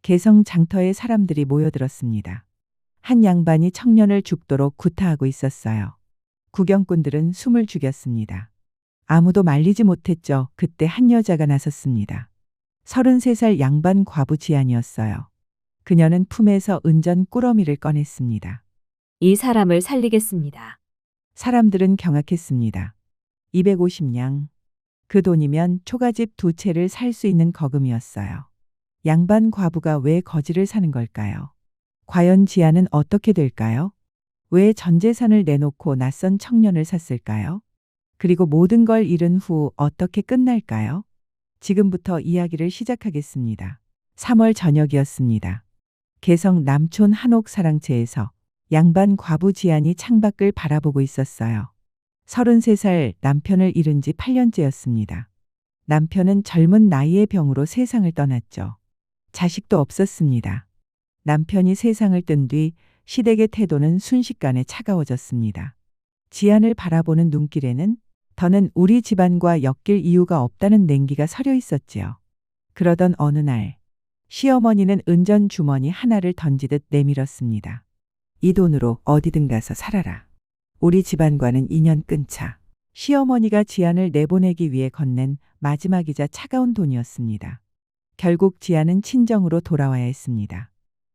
개성 장터에 사람들이 모여들었습니다. 한 양반이 청년을 죽도록 구타하고 있었어요. 구경꾼들은 숨을 죽였습니다. 아무도 말리지 못했죠. 그때 한 여자가 나섰습니다. 33살 양반 과부 지안이었어요. 그녀는 품에서 은전 꾸러미를 꺼냈습니다. 이 사람을 살리겠습니다. 사람들은 경악했습니다. 250냥. 그 돈이면 초가집 2채를 살 수 있는 거금이었어요. 양반 과부가 왜 거지를 사는 걸까요? 과연 지안은 어떻게 될까요? 왜 전 재산을 내놓고 낯선 청년을 샀을까요? 그리고 모든 걸 잃은 후 어떻게 끝날까요? 지금부터 이야기를 시작하겠습니다. 3월 저녁이었습니다. 개성 남촌 한옥 사랑채에서 양반 과부 지안이 창밖을 바라보고 있었어요. 33살 남편을 잃은 지 8년째였습니다. 남편은 젊은 나이의 병으로 세상을 떠났죠. 자식도 없었습니다. 남편이 세상을 뜬 뒤 시댁의 태도는 순식간에 차가워졌습니다. 지안을 바라보는 눈길에는 더는 우리 집안과 엮일 이유가 없다는 냉기가 서려 있었지요. 그러던 어느 날 시어머니는 은전 주머니 하나를 던지듯 내밀었습니다. 이 돈으로 어디든 가서 살아라. 우리 집안과는 인연 끊자. 시어머니가 지안을 내보내기 위해 건넨 마지막이자 차가운 돈이었습니다. 결국 지안은 친정으로 돌아와야 했습니다.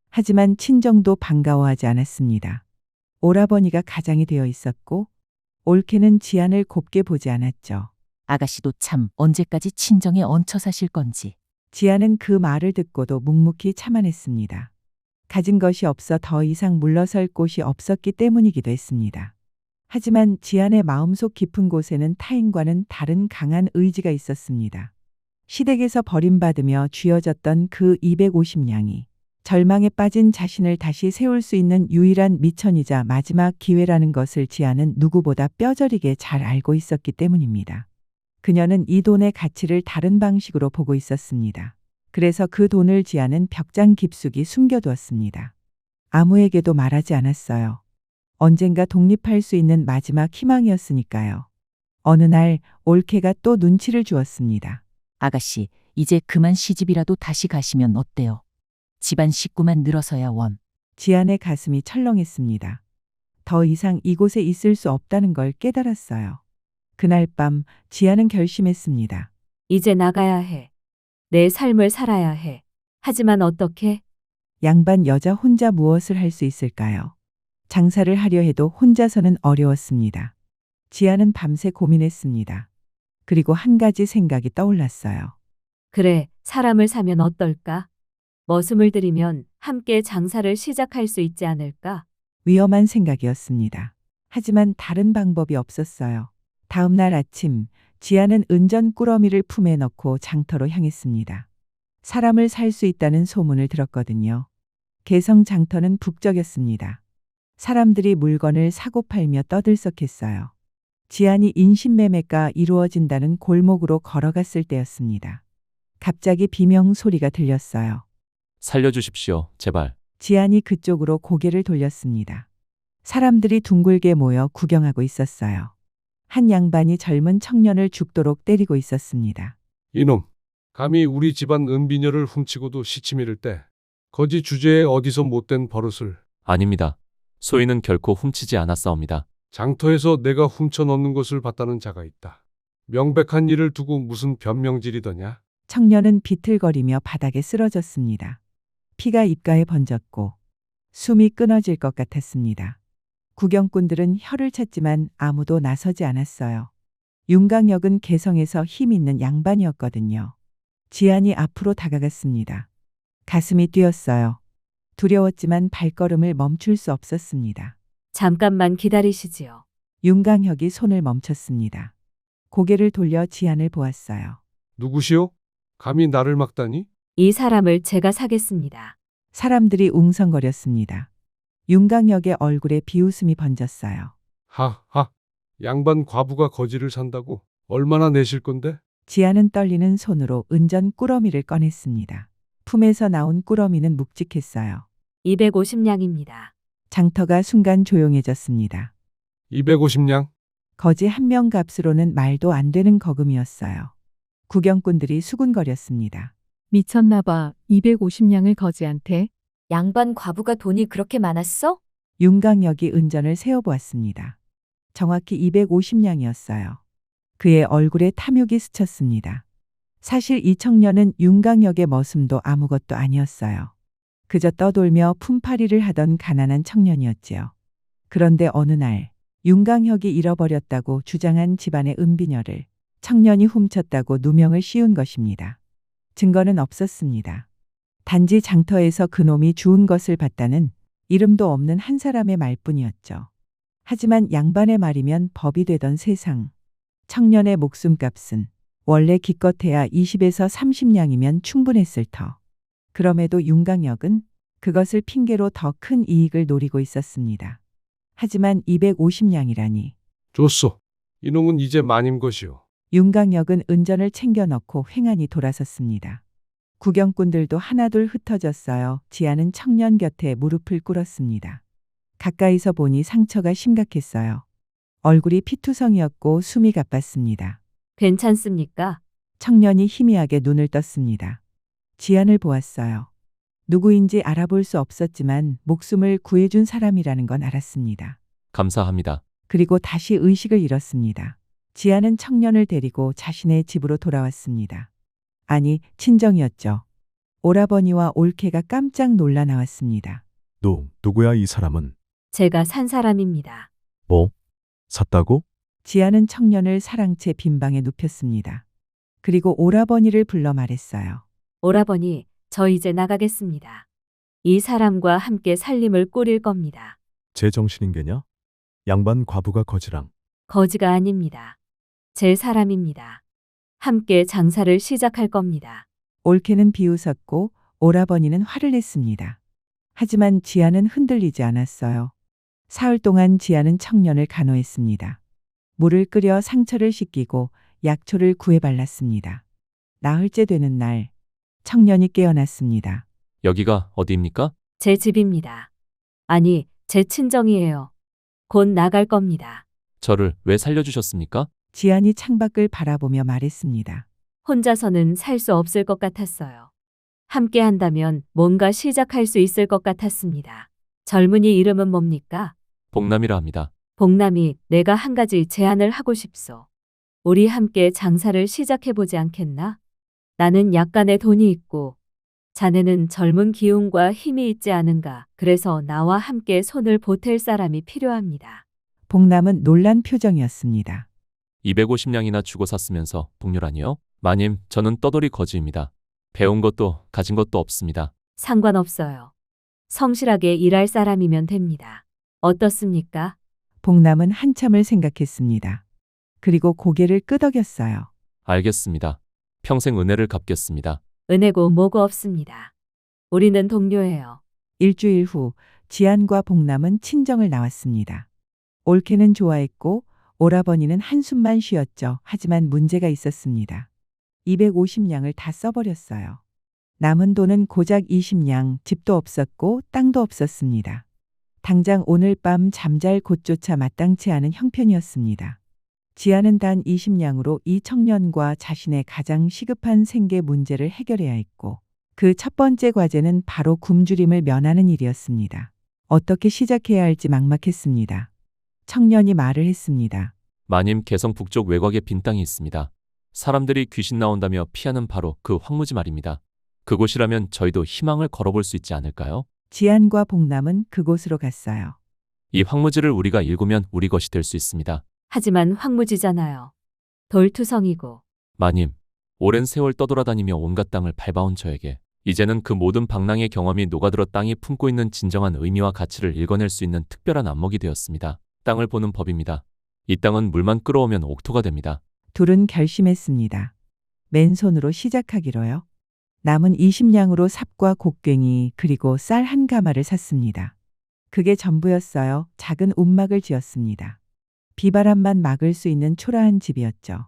하지만 친정도 반가워하지 않았습니다. 오라버니가 가장이 되어 있었고 올케는 지안을 곱게 보지 않았죠. 아가씨도 참 언제까지 친정에 얹혀 사실 건지. 지안은 그 말을 듣고도 묵묵히 참아냈습니다. 가진 것이 없어 더 이상 물러설 곳이 없었기 때문이기도 했습니다. 하지만 지안의 마음속 깊은 곳에는 타인과는 다른 강한 의지가 있었습니다. 시댁에서 버림받으며 쥐어졌던 그 250냥이 절망에 빠진 자신을 다시 세울 수 있는 유일한 미천이자 마지막 기회라는 것을 지안은 누구보다 뼈저리게 잘 알고 있었기 때문입니다. 그녀는 이 돈의 가치를 다른 방식으로 보고 있었습니다. 그래서 그 돈을 지안은 벽장 깊숙이 숨겨두었습니다. 아무에게도 말하지 않았어요. 언젠가 독립할 수 있는 마지막 희망이었으니까요. 어느 날 올케가 또 눈치를 주었습니다. 아가씨, 이제 그만 시집이라도 다시 가시면 어때요? 집안 식구만 늘어서야 원. 지안의 가슴이 철렁했습니다. 더 이상 이곳에 있을 수 없다는 걸 깨달았어요. 그날 밤 지안은 결심했습니다. 이제 나가야 해. 내 삶을 살아야 해. 하지만 어떻게? 양반 여자 혼자 무엇을 할 수 있을까요? 장사를 하려 해도 혼자서는 어려웠습니다. 지안은 밤새 고민했습니다. 그리고 한 가지 생각이 떠올랐어요. 그래, 사람을 사면 어떨까? 머슴을 들이면 함께 장사를 시작할 수 있지 않을까? 위험한 생각이었습니다. 하지만 다른 방법이 없었어요. 다음 날 아침 지안은 은전 꾸러미를 품에 넣고 장터로 향했습니다. 사람을 살 수 있다는 소문을 들었거든요. 개성 장터는 북적였습니다. 사람들이 물건을 사고 팔며 떠들썩했어요. 지안이 인신매매가 이루어진다는 골목으로 걸어갔을 때였습니다. 갑자기 비명 소리가 들렸어요. 살려주십시오, 제발. 지안이 그쪽으로 고개를 돌렸습니다. 사람들이 둥글게 모여 구경하고 있었어요. 한 양반이 젊은 청년을 죽도록 때리고 있었습니다. 이놈, 감히 우리 집안 은비녀를 훔치고도 시치미를 때 거지 주제에 어디서 못된 버릇을. 아닙니다. 소인은 결코 훔치지 않았사옵니다. 장터에서 내가 훔쳐 넣는 것을 봤다는 자가 있다. 명백한 일을 두고 무슨 변명질이더냐. 청년은 비틀거리며 바닥에 쓰러졌습니다. 피가 입가에 번졌고 숨이 끊어질 것 같았습니다. 구경꾼들은 혀를 찼지만 아무도 나서지 않았어요. 윤강역은 개성에서 힘 있는 양반이었거든요. 지안이 앞으로 다가갔습니다. 가슴이 뛰었어요. 두려웠지만 발걸음을 멈출 수 없었습니다. 잠깐만 기다리시지요. 윤강혁이 손을 멈췄습니다. 고개를 돌려 지안을 보았어요. 누구시오? 감히 나를 막다니? 이 사람을 제가 사겠습니다. 사람들이 웅성거렸습니다. 윤강혁의 얼굴에 비웃음이 번졌어요. 하하, 양반 과부가 거지를 산다고? 얼마나 내실 건데? 지안은 떨리는 손으로 은전 꾸러미를 꺼냈습니다. 품에서 나온 꾸러미는 묵직했어요. 250냥입니다. 장터가 순간 조용해졌습니다. 250냥? 거지 한 명 값으로는 말도 안 되는 거금이었어요. 구경꾼들이 수군거렸습니다. 미쳤나 봐. 250냥을 거지한테. 양반 과부가 돈이 그렇게 많았어? 윤강역이 은전을 세어보았습니다. 정확히 250냥이었어요. 그의 얼굴에 탐욕이 스쳤습니다. 사실 이 청년은 윤강역의 머슴도 아무것도 아니었어요. 그저 떠돌며 품팔이를 하던 가난한 청년이었지요. 그런데 어느 날 윤강혁이 잃어버렸다고 주장한 집안의 은비녀를 청년이 훔쳤다고 누명을 씌운 것입니다. 증거는 없었습니다. 단지 장터에서 그놈이 주운 것을 봤다는 이름도 없는 한 사람의 말뿐이었죠. 하지만 양반의 말이면 법이 되던 세상. 청년의 목숨값은 원래 기껏해야 20에서 30냥이면 충분했을 터. 그럼에도 윤강혁은 그것을 핑계로 더 큰 이익을 노리고 있었습니다. 하지만 250냥이라니. 좋소. 이놈은 이제 마님 것이오. 윤강혁은 은전을 챙겨 넣고 횡하니 돌아섰습니다. 구경꾼들도 하나둘 흩어졌어요. 지아는 청년 곁에 무릎을 꿇었습니다. 가까이서 보니 상처가 심각했어요. 얼굴이 피투성이었고 숨이 가빴습니다. 괜찮습니까? 청년이 희미하게 눈을 떴습니다. 지안을 보았어요. 누구인지 알아볼 수 없었지만 목숨을 구해준 사람이라는 건 알았습니다. 감사합니다. 그리고 다시 의식을 잃었습니다. 지아는 청년을 데리고 자신의 집으로 돌아왔습니다. 아니, 친정이었죠. 오라버니와 올케가 깜짝 놀라 나왔습니다. 너 누구야 이 사람은? 제가 산 사람입니다. 뭐? 샀다고? 지아는 청년을 사랑채 빈방에 눕혔습니다. 그리고 오라버니를 불러 말했어요. 오라버니, 저 이제 나가겠습니다. 이 사람과 함께 살림을 꾸릴 겁니다. 제정신인 게냐? 양반 과부가 거지랑. 거지가 아닙니다. 제 사람입니다. 함께 장사를 시작할 겁니다. 올케는 비웃었고 오라버니는 화를 냈습니다. 하지만 지아는 흔들리지 않았어요. 사흘 동안 지아는 청년을 간호했습니다. 물을 끓여 상처를 씻기고 약초를 구해 발랐습니다. 나흘째 되는 날, 청년이 깨어났습니다. 여기가 어디입니까? 제 집입니다. 아니, 제 친정이에요. 곧 나갈 겁니다. 저를 왜 살려주셨습니까? 지안이 창밖을 바라보며 말했습니다. 혼자서는 살 수 없을 것 같았어요. 함께 한다면 뭔가 시작할 수 있을 것 같았습니다. 젊은이 이름은 뭡니까? 복남이라 합니다. 복남이, 내가 한 가지 제안을 하고 싶소. 우리 함께 장사를 시작해보지 않겠나? 나는 약간의 돈이 있고 자네는 젊은 기운과 힘이 있지 않은가. 그래서 나와 함께 손을 보탤 사람이 필요합니다. 복남은 놀란 표정이었습니다. 250냥이나 주고 샀으면서 복류라니요? 마님, 저는 떠돌이 거지입니다. 배운 것도 가진 것도 없습니다. 상관없어요. 성실하게 일할 사람이면 됩니다. 어떻습니까? 복남은 한참을 생각했습니다. 그리고 고개를 끄덕였어요. 알겠습니다. 평생 은혜를 갚겠습니다. 은혜고 뭐고 없습니다. 우리는 동료예요. 일주일 후 지안과 복남은 친정을 나왔습니다. 올케는 좋아했고 오라버니는 한숨만 쉬었죠. 하지만 문제가 있었습니다. 250냥을 다 써버렸어요. 남은 돈은 고작 20냥, 집도 없었고 땅도 없었습니다. 당장 오늘 밤 잠잘 곳조차 마땅치 않은 형편이었습니다. 지아는 단 20냥으로 이 청년과 자신의 가장 시급한 생계 문제를 해결해야 했고 그 첫 번째 과제는 바로 굶주림을 면하는 일이었습니다. 어떻게 시작해야 할지 막막했습니다. 청년이 말을 했습니다. 마님, 개성 북쪽 외곽에 빈 땅이 있습니다. 사람들이 귀신 나온다며 피하는 바로 그 황무지 말입니다. 그곳이라면 저희도 희망을 걸어볼 수 있지 않을까요? 지안과 복남은 그곳으로 갔어요. 이 황무지를 우리가 일구면 우리 것이 될 수 있습니다. 하지만 황무지잖아요. 돌투성이고. 마님, 오랜 세월 떠돌아다니며 온갖 땅을 밟아온 저에게 이제는 그 모든 방랑의 경험이 녹아들어 땅이 품고 있는 진정한 의미와 가치를 읽어낼 수 있는 특별한 안목이 되었습니다. 땅을 보는 법입니다. 이 땅은 물만 끌어오면 옥토가 됩니다. 둘은 결심했습니다. 맨손으로 시작하기로요. 남은 20냥으로 삽과 곡괭이 그리고 쌀 한 가마를 샀습니다. 그게 전부였어요. 작은 움막을 지었습니다. 비바람만 막을 수 있는 초라한 집이었죠.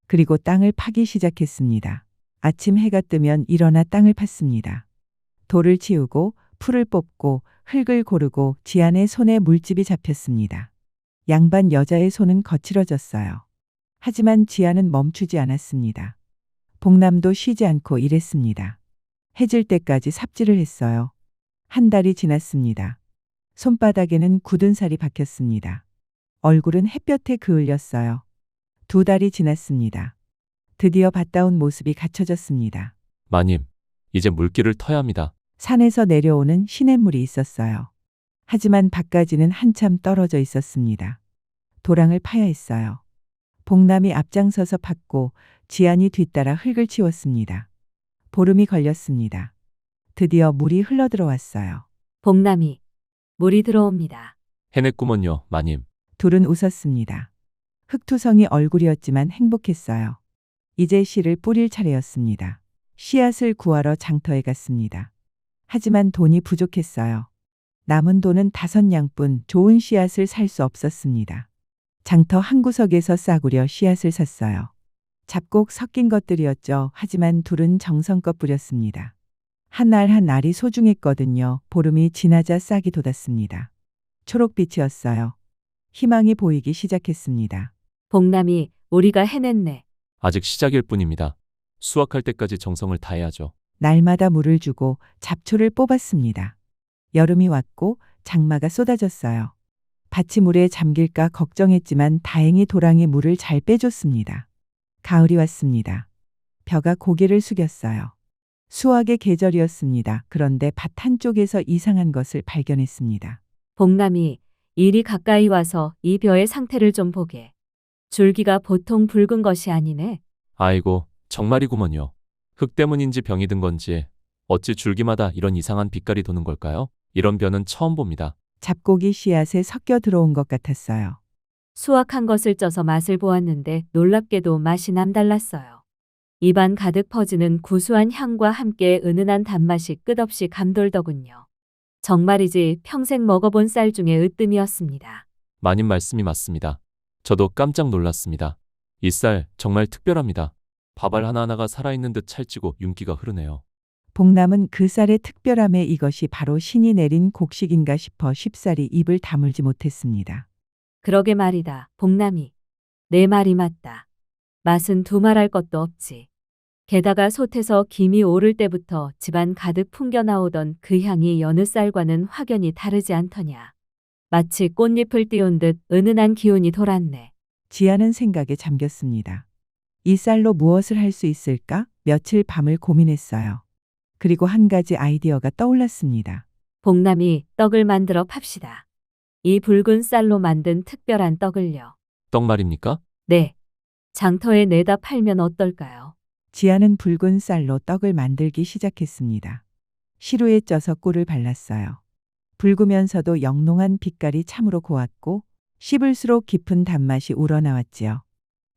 그리고 땅을 파기 시작했습니다. 아침 해가 뜨면 일어나 땅을 팠습니다. 돌을 치우고 풀을 뽑고 흙을 고르고 지안의 손에 물집이 잡혔습니다. 양반 여자의 손은 거칠어졌어요. 하지만 지안은 멈추지 않았습니다. 복남도 쉬지 않고 일했습니다. 해질 때까지 삽질을 했어요. 한 달이 지났습니다. 손바닥에는 굳은 살이 박혔습니다. 얼굴은 햇볕에 그을렸어요. 2달이 지났습니다. 드디어 밭다운 모습이 갖춰졌습니다. 마님, 이제 물길을 터야 합니다. 산에서 내려오는 시냇물이 있었어요. 하지만 밭까지는 한참 떨어져 있었습니다. 도랑을 파야 했어요. 복남이 앞장서서 팠고 지안이 뒤따라 흙을 치웠습니다. 보름이 걸렸습니다. 드디어 물이 흘러들어왔어요. 복남이 물이 들어옵니다. 해냈구먼요, 마님. 둘은 웃었습니다. 흙투성이 얼굴이었지만 행복했어요. 이제 씨를 뿌릴 차례였습니다. 씨앗을 구하러 장터에 갔습니다. 하지만 돈이 부족했어요. 남은 돈은 5냥뿐 좋은 씨앗을 살 수 없었습니다. 장터 한 구석에서 싸구려 씨앗을 샀어요. 잡곡 섞인 것들이었죠. 하지만 둘은 정성껏 뿌렸습니다. 한 알 한 알이 소중했거든요. 보름이 지나자 싹이 돋았습니다. 초록빛이었어요. 희망이 보이기 시작했습니다. 복남이 우리가 해냈네. 아직 시작일 뿐입니다. 수확할 때까지 정성을 다해야죠. 날마다 물을 주고 잡초를 뽑았습니다. 여름이 왔고 장마가 쏟아졌어요. 밭이 물에 잠길까 걱정했지만 다행히 도랑이 물을 잘 빼줬습니다. 가을이 왔습니다. 벼가 고개를 숙였어요. 수확의 계절이었습니다. 그런데 밭 한쪽에서 이상한 것을 발견했습니다. 복남이 이리 가까이 와서 이 벼의 상태를 좀 보게. 줄기가 보통 붉은 것이 아니네. 아이고, 정말이구먼요. 흙 때문인지 병이 든 건지 어찌 줄기마다 이런 이상한 빛깔이 도는 걸까요? 이런 벼는 처음 봅니다. 잡곡이 씨앗에 섞여 들어온 것 같았어요. 수확한 것을 쪄서 맛을 보았는데 놀랍게도 맛이 남달랐어요. 입안 가득 퍼지는 구수한 향과 함께 은은한 단맛이 끝없이 감돌더군요. 정말이지 평생 먹어본 쌀 중에 으뜸이었습니다. 마님 말씀이 맞습니다. 저도 깜짝 놀랐습니다. 이 쌀 정말 특별합니다. 밥알 하나하나가 살아있는 듯 찰지고 윤기가 흐르네요. 복남은 그 쌀의 특별함에 이것이 바로 신이 내린 곡식인가 싶어 쉽사리 입을 다물지 못했습니다. 그러게 말이다, 복남이. 내 말이 맞다. 맛은 두말할 것도 없지. 게다가 솥에서 김이 오를 때부터 집안 가득 풍겨 나오던 그 향이 여느 쌀과는 확연히 다르지 않더냐. 마치 꽃잎을 띄운 듯 은은한 기운이 돌았네. 지아는 생각에 잠겼습니다. 이 쌀로 무엇을 할 수 있을까? 며칠 밤을 고민했어요. 그리고 한 가지 아이디어가 떠올랐습니다. 복남이 떡을 만들어 팝시다. 이 붉은 쌀로 만든 특별한 떡을요. 떡 말입니까? 네. 장터에 내다 팔면 어떨까요? 지아는 붉은 쌀로 떡을 만들기 시작했습니다. 시루에 쪄서 꿀을 발랐어요. 붉으면서도 영롱한 빛깔이 참으로 고왔고 씹을수록 깊은 단맛이 우러나왔지요.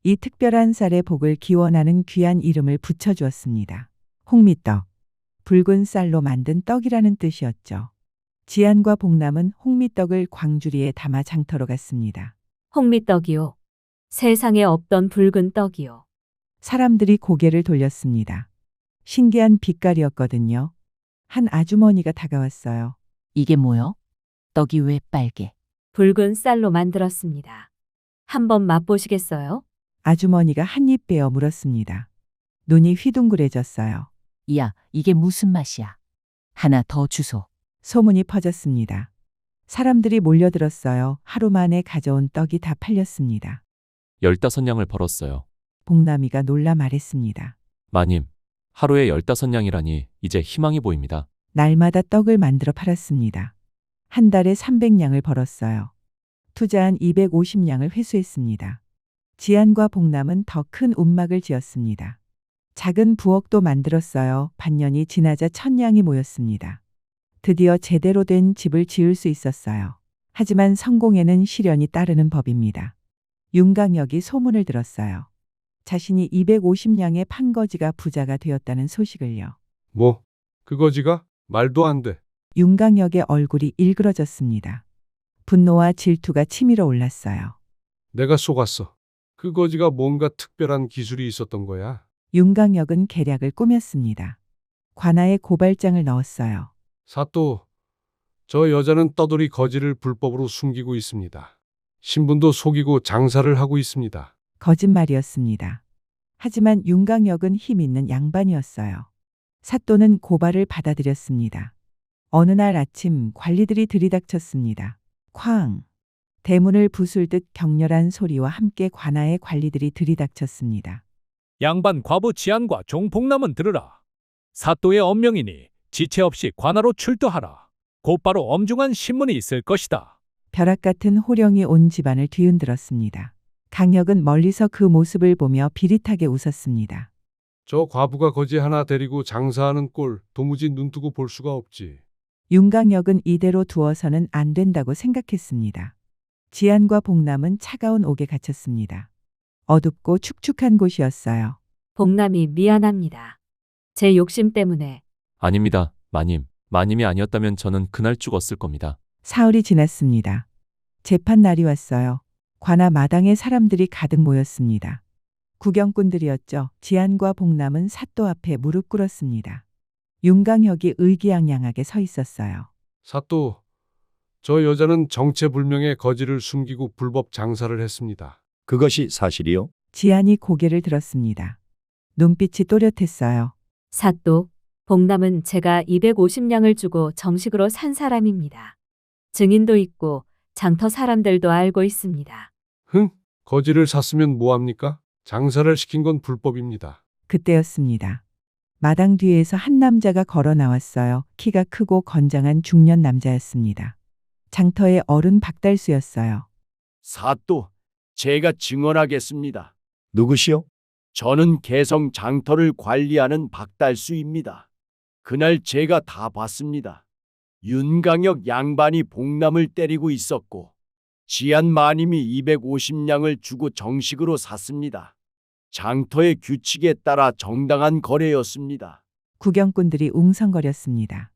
이 특별한 쌀의 복을 기원하는 귀한 이름을 붙여주었습니다. 홍미떡. 붉은 쌀로 만든 떡이라는 뜻이었죠. 지안과 복남은 홍미떡을 광주리에 담아 장터로 갔습니다. 홍미떡이요. 세상에 없던 붉은 떡이요. 사람들이 고개를 돌렸습니다. 신기한 빛깔이었거든요. 한 아주머니가 다가왔어요. 이게 뭐요? 떡이 왜 빨개? 붉은 쌀로 만들었습니다. 한번 맛보시겠어요? 아주머니가 한 입 베어 물었습니다. 눈이 휘둥그레졌어요. 야, 이게 무슨 맛이야? 하나 더 주소. 소문이 퍼졌습니다. 사람들이 몰려들었어요. 하루 만에 가져온 떡이 다 팔렸습니다. 15냥을 벌었어요. 복남이가 놀라 말했습니다. 마님, 하루에 15냥이라니 이제 희망이 보입니다. 날마다 떡을 만들어 팔았습니다. 한 달에 300냥을 벌었어요. 투자한 250냥을 회수했습니다. 지안과 복남은 더 큰 움막을 지었습니다. 작은 부엌도 만들었어요. 반년이 지나자 1000냥이 모였습니다. 드디어 제대로 된 집을 지을 수 있었어요. 하지만 성공에는 시련이 따르는 법입니다. 윤강역이 소문을 들었어요. 자신이 250냥의 판거지가 부자가 되었다는 소식을요. 뭐? 그거지가? 말도 안 돼. 윤강역의 얼굴이 일그러졌습니다. 분노와 질투가 치밀어 올랐어요. 내가 속았어. 그거지가 뭔가 특별한 기술이 있었던 거야. 윤강역은 계략을 꾸몄습니다. 관아에 고발장을 넣었어요. 사또, 저 여자는 떠돌이 거지를 불법으로 숨기고 있습니다. 신분도 속이고 장사를 하고 있습니다. 거짓말이었습니다. 하지만 윤강역은 힘 있는 양반이었어요. 사또는 고발을 받아들였습니다. 어느 날 아침 관리들이 들이닥쳤습니다. 쾅! 대문을 부술듯 격렬한 소리와 함께 관아의 관리들이 들이닥쳤습니다. 양반 과부 지안과 종복남은 들으라. 사또의 엄명이니 지체 없이 관하로 출두하라. 곧바로 엄중한 신문이 있을 것이다. 벼락 같은 호령이 온 집안을 뒤흔들었습니다. 강혁은 멀리서 그 모습을 보며 비릿하게 웃었습니다. 저 과부가 거지 하나 데리고 장사하는 꼴 도무지 눈뜨고 볼 수가 없지. 윤강혁은 이대로 두어서는 안 된다고 생각했습니다. 지안과 복남은 차가운 옥에 갇혔습니다. 어둡고 축축한 곳이었어요. 복남이 미안합니다. 제 욕심 때문에. 아닙니다, 마님. 마님이 아니었다면 저는 그날 죽었을 겁니다. 사흘이 지났습니다. 재판 날이 왔어요. 관아 마당에 사람들이 가득 모였습니다. 구경꾼들이었죠. 지안과 복남은 사또 앞에 무릎 꿇었습니다. 윤강혁이 의기양양하게 서 있었어요. 사또, 저 여자는 정체불명의 거지를 숨기고 불법 장사를 했습니다. 그것이 사실이요? 지안이 고개를 들었습니다. 눈빛이 또렷했어요. 사또, 복남은 제가 250냥을 주고 정식으로 산 사람입니다. 증인도 있고 장터 사람들도 알고 있습니다. 흥, 거지를 샀으면 뭐합니까? 장사를 시킨 건 불법입니다. 그때였습니다. 마당 뒤에서 한 남자가 걸어 나왔어요. 키가 크고 건장한 중년 남자였습니다. 장터의 어른 박달수였어요. 사또, 제가 증언하겠습니다. 누구시오? 저는 개성 장터를 관리하는 박달수입니다. 그날 제가 다 봤습니다. 윤강혁 양반이 복남을 때리고 있었고 지안 마님이 250냥을 주고 정식으로 샀습니다. 장터의 규칙에 따라 정당한 거래였습니다. 구경꾼들이 웅성거렸습니다.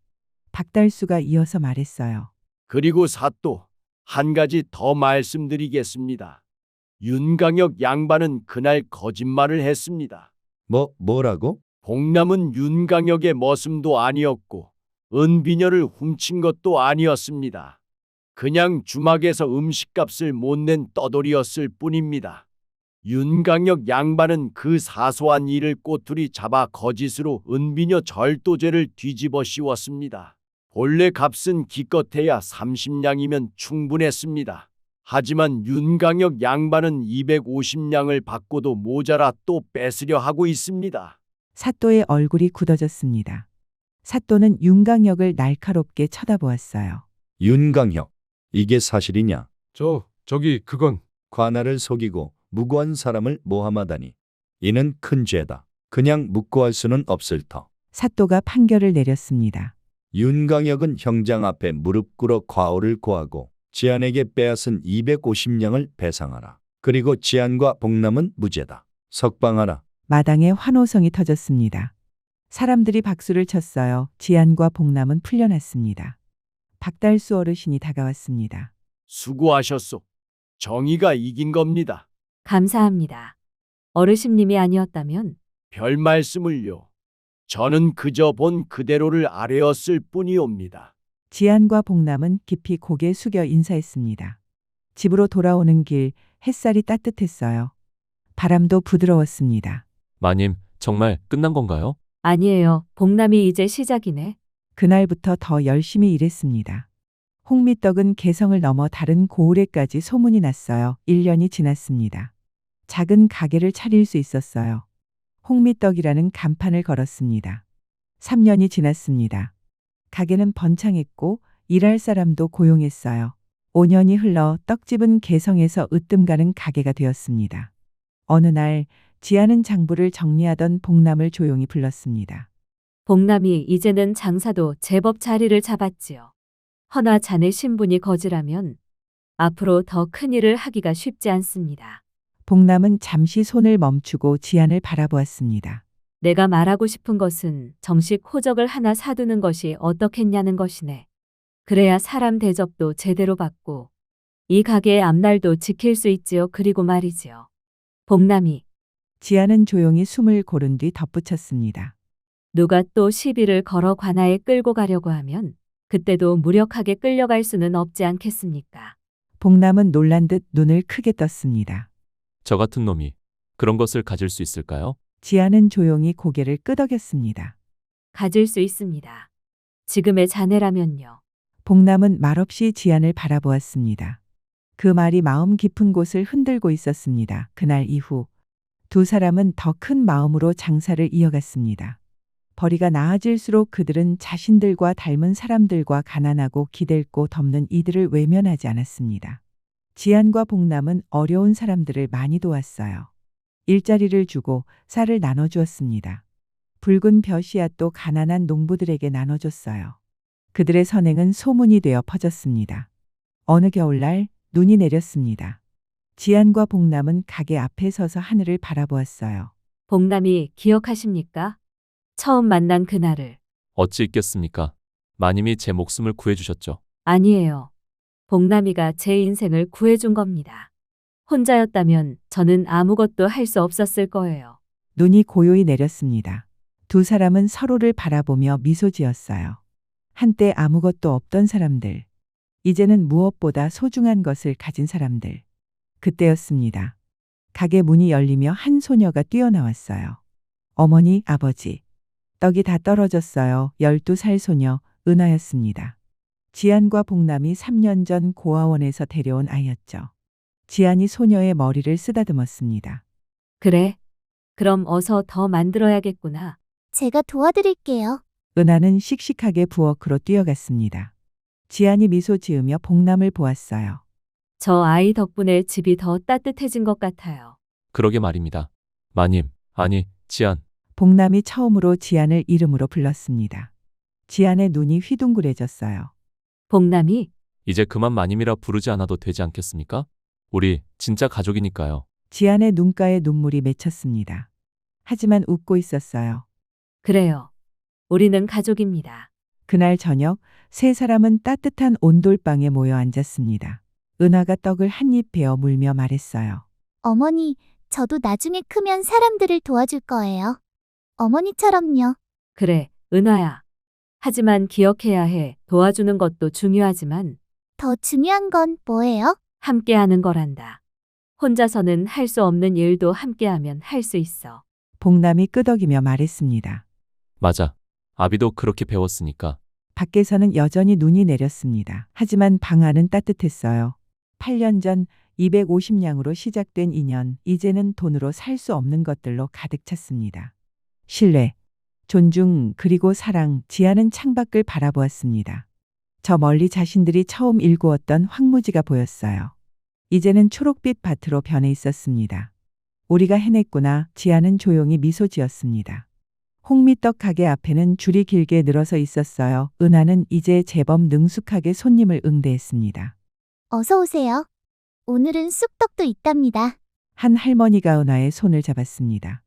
박달수가 이어서 말했어요. 그리고 사또, 한 가지 더 말씀드리겠습니다. 윤강혁 양반은 그날 거짓말을 했습니다. 뭐라고? 복남은 윤강혁의 머슴도 아니었고 은비녀를 훔친 것도 아니었습니다. 그냥 주막에서 음식값을 못 낸 떠돌이였을 뿐입니다. 윤강혁 양반은 그 사소한 일을 꼬투리 잡아 거짓으로 은비녀 절도죄를 뒤집어 씌웠습니다. 본래 값은 기껏해야 30냥이면 충분했습니다. 하지만 윤강혁 양반은 250냥을 받고도 모자라 또 뺏으려 하고 있습니다. 사또의 얼굴이 굳어졌습니다. 사또는 윤강혁을 날카롭게 쳐다보았어요. 윤강혁, 이게 사실이냐? 저기 그건 관아를 속이고 무고한 사람을 모함하다니. 이는 큰 죄다. 그냥 묵고할 수는 없을 터. 사또가 판결을 내렸습니다. 윤강혁은 형장 앞에 무릎 꿇어 과오를 고하고 지안에게 빼앗은 250냥을 배상하라. 그리고 지안과 복남은 무죄다. 석방하라. 마당에 환호성이 터졌습니다. 사람들이 박수를 쳤어요. 지안과 복남은 풀려났습니다. 박달수 어르신이 다가왔습니다. 수고하셨소. 정의가 이긴 겁니다. 감사합니다. 어르신님이 아니었다면 별 말씀을요. 저는 그저 본 그대로를 아뢰었을 뿐이옵니다. 지안과 복남은 깊이 고개 숙여 인사했습니다. 집으로 돌아오는 길 햇살이 따뜻했어요. 바람도 부드러웠습니다. 마님, 정말 끝난 건가요? 아니에요. 복남이 이제 시작이네. 그날부터 더 열심히 일했습니다. 홍미떡은 개성을 넘어 다른 고을에까지 소문이 났어요. 1년이 지났습니다. 작은 가게를 차릴 수 있었어요. 홍미떡이라는 간판을 걸었습니다. 3년이 지났습니다. 가게는 번창했고 일할 사람도 고용했어요. 5년이 흘러 떡집은 개성에서 으뜸 가는 가게가 되었습니다. 어느 날 지아는 장부를 정리하던 복남을 조용히 불렀습니다. 복남이 이제는 장사도 제법 자리를 잡았지요. 허나 자네 신분이 거지라면 앞으로 더 큰 일을 하기가 쉽지 않습니다. 복남은 잠시 손을 멈추고 지안을 바라보았습니다. 내가 말하고 싶은 것은 정식 호적을 하나 사두는 것이 어떻겠냐는 것이네. 그래야 사람 대접도 제대로 받고 이 가게의 앞날도 지킬 수 있지요. 그리고 말이지요. 복남이 지아는 조용히 숨을 고른 뒤 덧붙였습니다. 누가 또 시비를 걸어 관아에 끌고 가려고 하면 그때도 무력하게 끌려갈 수는 없지 않겠습니까? 복남은 놀란 듯 눈을 크게 떴습니다. 저 같은 놈이 그런 것을 가질 수 있을까요? 지아는 조용히 고개를 끄덕였습니다. 가질 수 있습니다. 지금의 자네라면요. 복남은 말없이 지안을 바라보았습니다. 그 말이 마음 깊은 곳을 흔들고 있었습니다. 그날 이후 두 사람은 더 큰 마음으로 장사를 이어갔습니다. 벌이가 나아질수록 그들은 자신들과 닮은 사람들과 가난하고 기댈고 덮는 이들을 외면하지 않았습니다. 지안과 복남은 어려운 사람들을 많이 도왔어요. 일자리를 주고 쌀을 나눠주었습니다. 붉은 벼씨앗도 가난한 농부들에게 나눠줬어요. 그들의 선행은 소문이 되어 퍼졌습니다. 어느 겨울날 눈이 내렸습니다. 지안과 복남은 가게 앞에 서서 하늘을 바라보았어요. 복남이 기억하십니까? 처음 만난 그날을. 어찌 있겠습니까? 마님이 제 목숨을 구해주셨죠. 아니에요. 복남이가 제 인생을 구해준 겁니다. 혼자였다면 저는 아무것도 할 수 없었을 거예요. 눈이 고요히 내렸습니다. 두 사람은 서로를 바라보며 미소 지었어요. 한때 아무것도 없던 사람들. 이제는 무엇보다 소중한 것을 가진 사람들. 그때였습니다. 가게 문이 열리며 한 소녀가 뛰어나왔어요. 어머니, 아버지. 떡이 다 떨어졌어요. 12살 소녀 은하였습니다. 지안과 복남이 3년 전 고아원에서 데려온 아이였죠. 지안이 소녀의 머리를 쓰다듬었습니다. 그래. 그럼 어서 더 만들어야겠구나. 제가 도와드릴게요. 은하는 씩씩하게 부엌으로 뛰어갔습니다. 지안이 미소 지으며 복남을 보았어요. 저 아이 덕분에 집이 더 따뜻해진 것 같아요. 그러게 말입니다. 마님, 아니, 지안. 복남이 처음으로 지안을 이름으로 불렀습니다. 지안의 눈이 휘둥그레졌어요. 복남이? 이제 그만 마님이라 부르지 않아도 되지 않겠습니까? 우리 진짜 가족이니까요. 지안의 눈가에 눈물이 맺혔습니다. 하지만 웃고 있었어요. 그래요. 우리는 가족입니다. 그날 저녁 세 사람은 따뜻한 온돌방에 모여 앉았습니다. 은하가 떡을 한 입 베어 물며 말했어요. 어머니, 저도 나중에 크면 사람들을 도와줄 거예요. 어머니처럼요. 그래, 은하야. 하지만 기억해야 해. 도와주는 것도 중요하지만 더 중요한 건 뭐예요? 함께하는 거란다. 혼자서는 할 수 없는 일도 함께하면 할 수 있어. 복남이 끄덕이며 말했습니다. 맞아. 아비도 그렇게 배웠으니까. 밖에서는 여전히 눈이 내렸습니다. 하지만 방 안은 따뜻했어요. 8년 전 250냥으로 시작된 인연, 이제는 돈으로 살 수 없는 것들로 가득 찼습니다. 신뢰, 존중, 그리고 사랑. 지안은 창밖을 바라보았습니다. 저 멀리 자신들이 처음 일구었던 황무지가 보였어요. 이제는 초록빛 밭으로 변해 있었습니다. 우리가 해냈구나. 지안은 조용히 미소 지었습니다. 홍미떡 가게 앞에는 줄이 길게 늘어서 있었어요. 은하는 이제 제법 능숙하게 손님을 응대했습니다. 어서 오세요. 오늘은 쑥떡도 있답니다. 한 할머니가 은하의 손을 잡았습니다.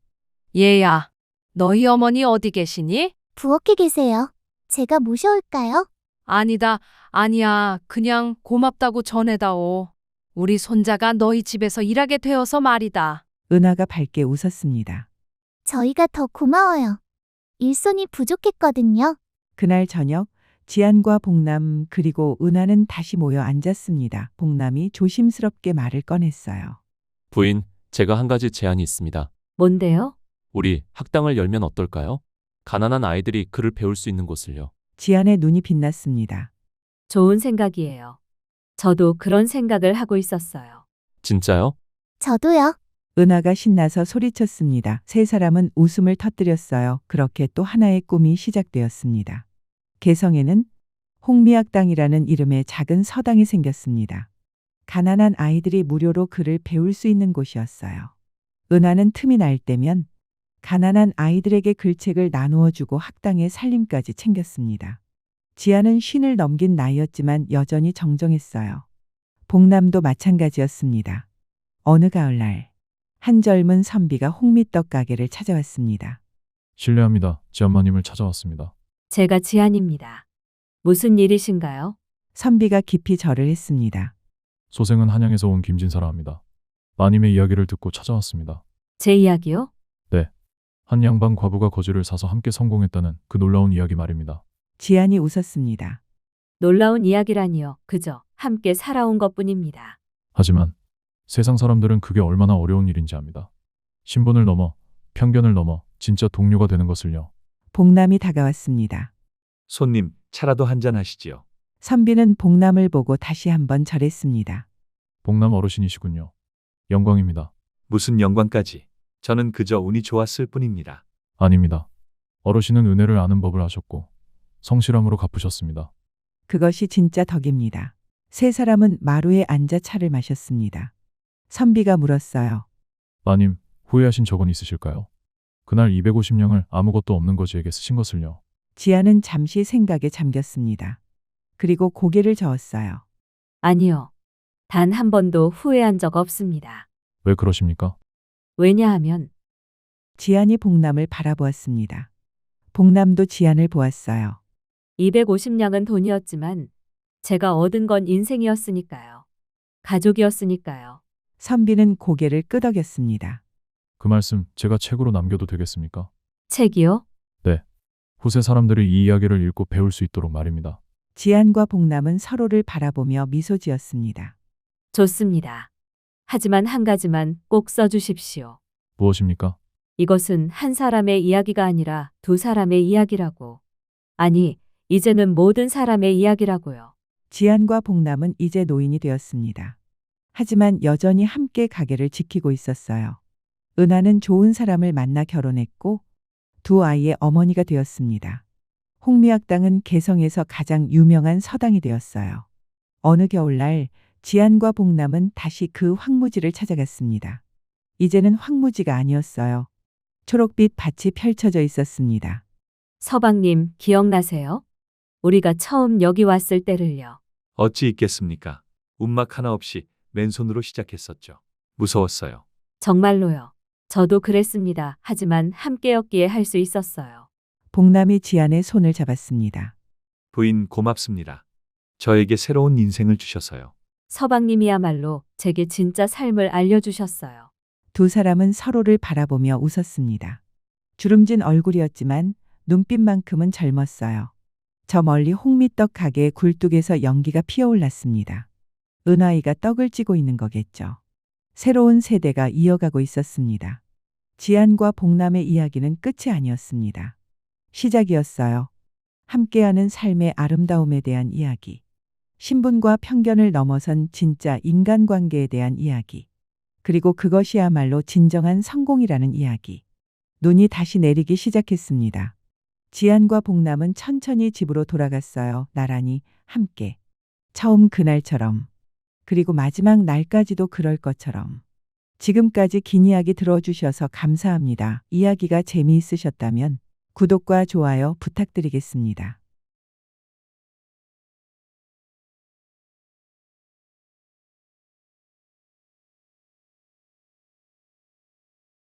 얘야, 너희 어머니 어디 계시니? 부엌에 계세요. 제가 모셔올까요? 아니다, 아니야. 그냥 고맙다고 전해다오. 우리 손자가 너희 집에서 일하게 되어서 말이다. 은하가 밝게 웃었습니다. 저희가 더 고마워요. 일손이 부족했거든요. 그날 저녁 지안과 복남 그리고 은하는 다시 모여 앉았습니다. 복남이 조심스럽게 말을 꺼냈어요. 부인, 제가 한 가지 제안이 있습니다. 뭔데요? 우리 학당을 열면 어떨까요? 가난한 아이들이 글을 배울 수 있는 곳을요. 지안의 눈이 빛났습니다. 좋은 생각이에요. 저도 그런 생각을 하고 있었어요. 진짜요? 저도요. 은하가 신나서 소리쳤습니다. 세 사람은 웃음을 터뜨렸어요. 그렇게 또 하나의 꿈이 시작되었습니다. 개성에는 홍미학당이라는 이름의 작은 서당이 생겼습니다. 가난한 아이들이 무료로 글을 배울 수 있는 곳이었어요. 은하는 틈이 날 때면 가난한 아이들에게 글책을 나누어 주고 학당의 살림까지 챙겼습니다. 지안은 50을 넘긴 나이였지만 여전히 정정했어요. 복남도 마찬가지였습니다. 어느 가을날 한 젊은 선비가 홍미떡 가게를 찾아왔습니다. 실례합니다. 지엄마님을 찾아왔습니다. 제가 지안입니다. 무슨 일이신가요? 선비가 깊이 절을 했습니다. 소생은 한양에서 온 김진사라 합니다. 마님의 이야기를 듣고 찾아왔습니다. 제 이야기요? 네. 한 양반 과부가 거지를 사서 함께 성공했다는 그 놀라운 이야기 말입니다. 지안이 웃었습니다. 놀라운 이야기라니요. 그저 함께 살아온 것뿐입니다. 하지만 세상 사람들은 그게 얼마나 어려운 일인지 압니다. 신분을 넘어 편견을 넘어 진짜 동료가 되는 것을요. 복남이 다가왔습니다. 손님, 차라도 한잔 하시지요. 선비는 복남을 보고 다시 한번 절했습니다. 복남 어르신이시군요. 영광입니다. 무슨 영광까지. 저는 그저 운이 좋았을 뿐입니다. 아닙니다. 어르신은 은혜를 아는 법을 아셨고 성실함으로 갚으셨습니다. 그것이 진짜 덕입니다. 세 사람은 마루에 앉아 차를 마셨습니다. 선비가 물었어요. 마님, 후회하신 적은 있으실까요? 그날 250냥을 아무것도 없는 거지에게 쓰신 것을요. 지아는 잠시 생각에 잠겼습니다. 그리고 고개를 저었어요. 아니요. 단 한 번도 후회한 적 없습니다. 왜 그러십니까? 왜냐하면 지안이 복남을 바라보았습니다. 복남도 지안을 보았어요. 250냥은 돈이었지만 제가 얻은 건 인생이었으니까요. 가족이었으니까요. 선비는 고개를 끄덕였습니다. 그 말씀 제가 책으로 남겨도 되겠습니까? 책이요? 네. 후세 사람들이 이 이야기를 읽고 배울 수 있도록 말입니다. 지안과 복남은 서로를 바라보며 미소 지었습니다. 좋습니다. 하지만 한 가지만 꼭 써주십시오. 무엇입니까? 이것은 한 사람의 이야기가 아니라 두 사람의 이야기라고. 아니, 이제는 모든 사람의 이야기라고요. 지안과 복남은 이제 노인이 되었습니다. 하지만 여전히 함께 가게를 지키고 있었어요. 은하는 좋은 사람을 만나 결혼했고 두 아이의 어머니가 되었습니다. 홍미학당은 개성에서 가장 유명한 서당이 되었어요. 어느 겨울날 지안과 복남은 다시 그 황무지를 찾아갔습니다. 이제는 황무지가 아니었어요. 초록빛 밭이 펼쳐져 있었습니다. 서방님, 기억나세요? 우리가 처음 여기 왔을 때를요. 어찌 있겠습니까? 움막 하나 없이 맨손으로 시작했었죠. 무서웠어요. 정말로요. 저도 그랬습니다. 하지만 함께였기에 할 수 있었어요. 복남이 지안의 손을 잡았습니다. 부인 고맙습니다. 저에게 새로운 인생을 주셔서요. 서방님이야말로 제게 진짜 삶을 알려주셨어요. 두 사람은 서로를 바라보며 웃었습니다. 주름진 얼굴이었지만 눈빛만큼은 젊었어요. 저 멀리 홍미떡 가게의 굴뚝에서 연기가 피어올랐습니다. 은하이가 떡을 찌고 있는 거겠죠. 새로운 세대가 이어가고 있었습니다. 지안과 복남의 이야기는 끝이 아니었습니다. 시작이었어요. 함께하는 삶의 아름다움에 대한 이야기. 신분과 편견을 넘어선 진짜 인간관계에 대한 이야기. 그리고 그것이야말로 진정한 성공이라는 이야기. 눈이 다시 내리기 시작했습니다. 지안과 복남은 천천히 집으로 돌아갔어요. 나란히 함께. 처음 그날처럼. 그리고 마지막 날까지도 그럴 것처럼. 지금까지 긴 이야기 들어주셔서 감사합니다. 이야기가 재미있으셨다면 구독과 좋아요 부탁드리겠습니다.